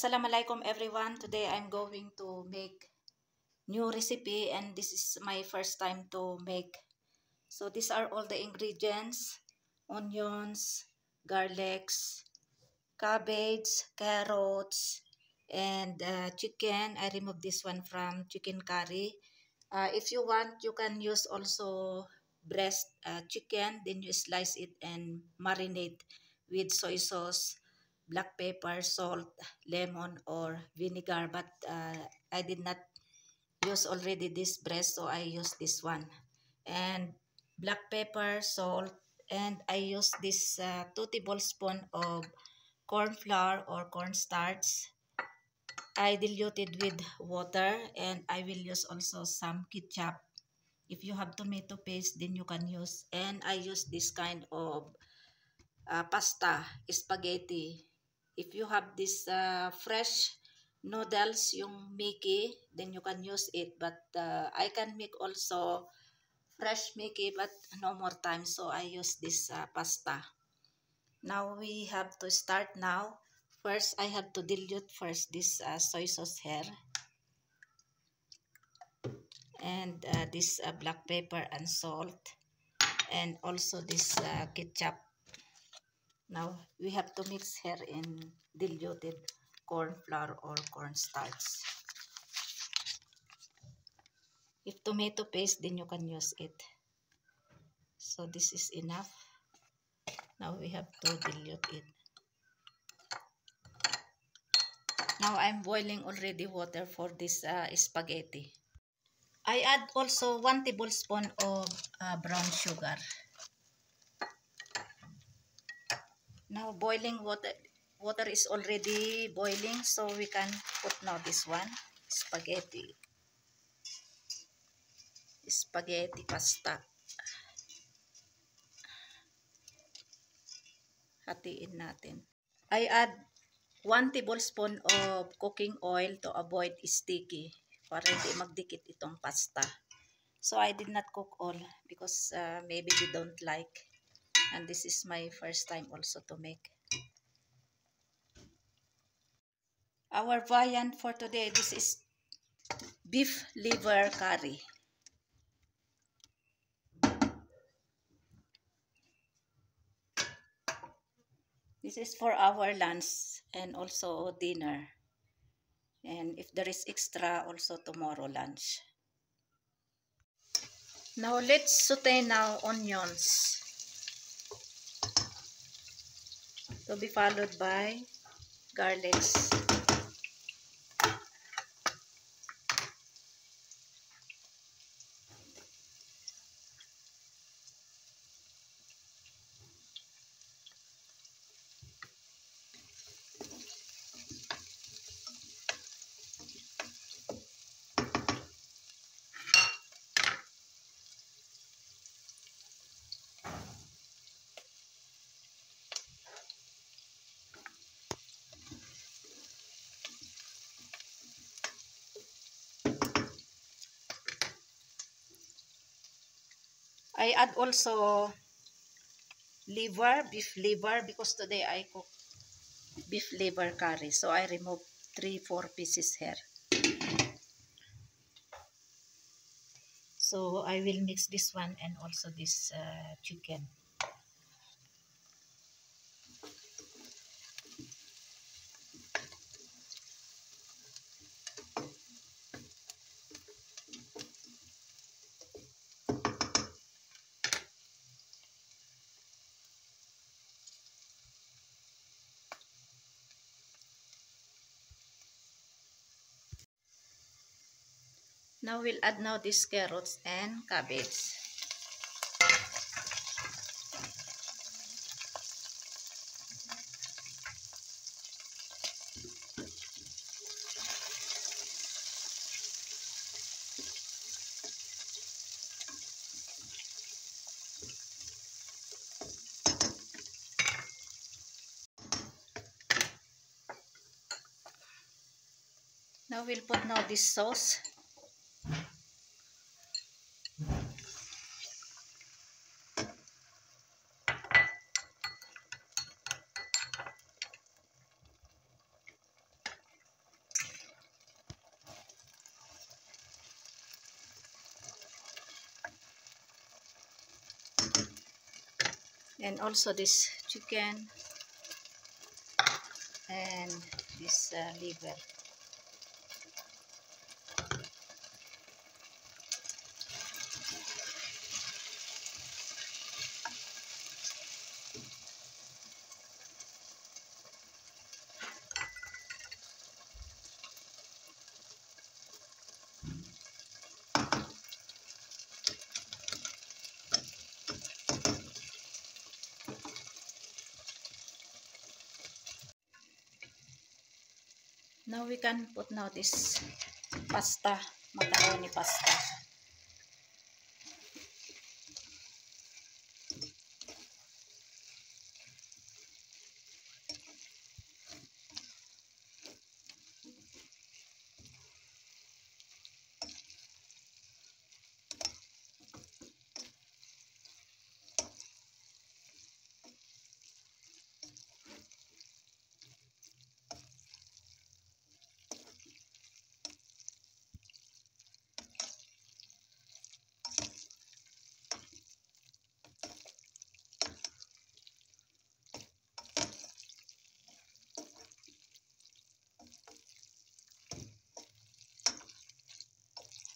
Assalamualaikum everyone. Today I'm going to make new recipe and this is my first time to make. So these are all the ingredients: onions, garlics, cabbage, carrots, and chicken. I removed this one from chicken curry. If you want, you can use also breast chicken, then you slice it and marinate with soy sauce, black pepper, salt, lemon, or vinegar. But I did not use already this breast, so I use this one. And black pepper, salt, and I use this 2 tablespoons of corn flour or cornstarch. I diluted with water, and I will use also some ketchup. If you have tomato paste, then you can use. And I use this kind of pasta, spaghetti. If you have this fresh noodles, yung Mickey, then you can use it. But I can make also fresh Mickey, but no more time. So I use this pasta. Now we have to start now. First, I have to dilute first this soy sauce here. And this black pepper and salt. And also this ketchup. Now we have to mix here in diluted corn flour or cornstarch. If tomato paste, then you can use it. So this is enough. Now we have to dilute it. Now I'm boiling already water for this spaghetti. I add also 1 tablespoon of brown sugar. Now boiling water is already boiling, so we can put now this one, spaghetti pasta. Hatiin natin. I add 1 tablespoon of cooking oil to avoid sticky, para hindi magdikit itong pasta. So I did not cook all because maybe they don't like, and this is my first time also to make. Our viand for today, this is beef liver curry. This is for our lunch and also dinner. And if there is extra, also tomorrow lunch. Now let's saute now onions. To be followed by garlics. I add also liver, beef liver, because today I cook beef liver curry. So I remove 3-4 pieces here. So I will mix this one and also this chicken. Now we'll add now these carrots and cabbage. Now we'll put now this sauce. And also this chicken and this liver. Now we can put now this pasta, macaroni pasta.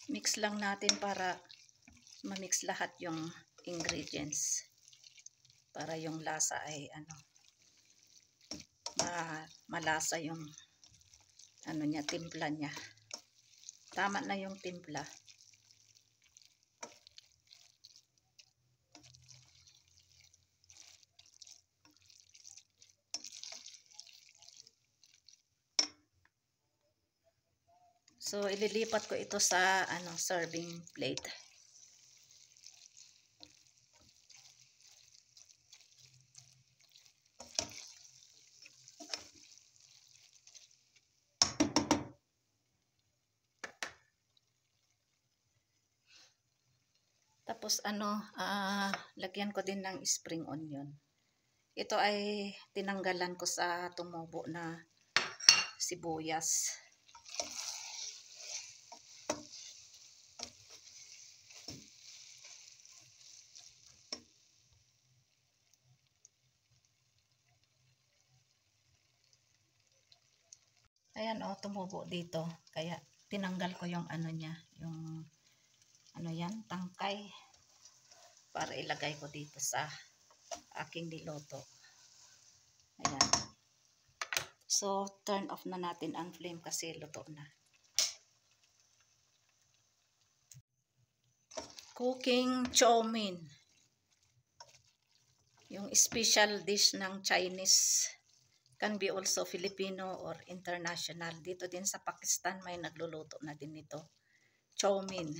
Mix lang natin para ma-mix lahat yung ingredients. Para yung lasa ay malasa yung niya, timpla niya. Tama na yung timpla. So ililipat ko ito sa serving plate. Tapos lagyan ko din ng spring onion. Ito ay tinanggalan ko sa tumubo na sibuyas. Ayan tumubo dito. Kaya tinanggal ko yung niya, yung yan, tangkay. Para ilagay ko dito sa aking niluto. Ayan. So, turn off na natin ang flame kasi luto na. Cooking chow mein. Yung special dish ng Chinese. Can be also Filipino or international. Dito din sa Pakistan may nagluluto na din nito. Chow mein.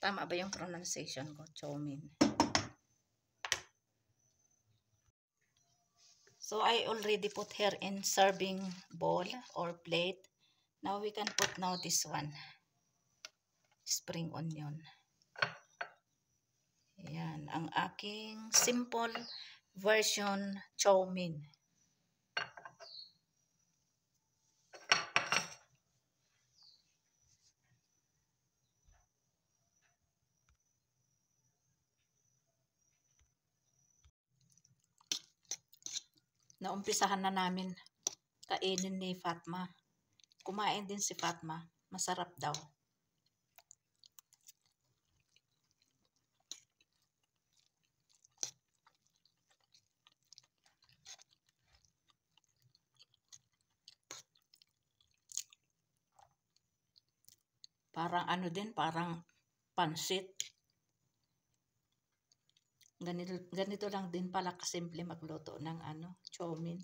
Tama ba yung pronunciation ko? Chow mein. So I already put here in serving bowl or plate. Now we can put now this one. Spring onion. Ayan, ang aking simple version chow mein. Naumpisahan na namin kainin ni Fatma. Kumain din si Fatma. Masarap daw. Parang din, parang pansit. Ganito lang din pala kasimple magluto ng chow mein.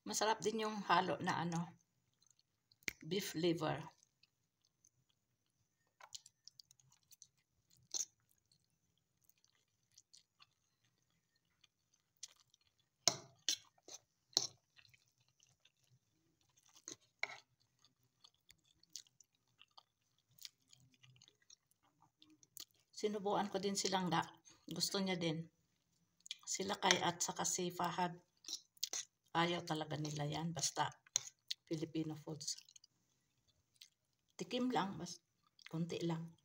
Masarap din yung halo na beef liver. Sinubuan ko din silang gusto niya din. Sila Kay at saka si Fahad. Ayaw talaga nila yan. Basta Filipino foods. Tikim lang. Konti lang.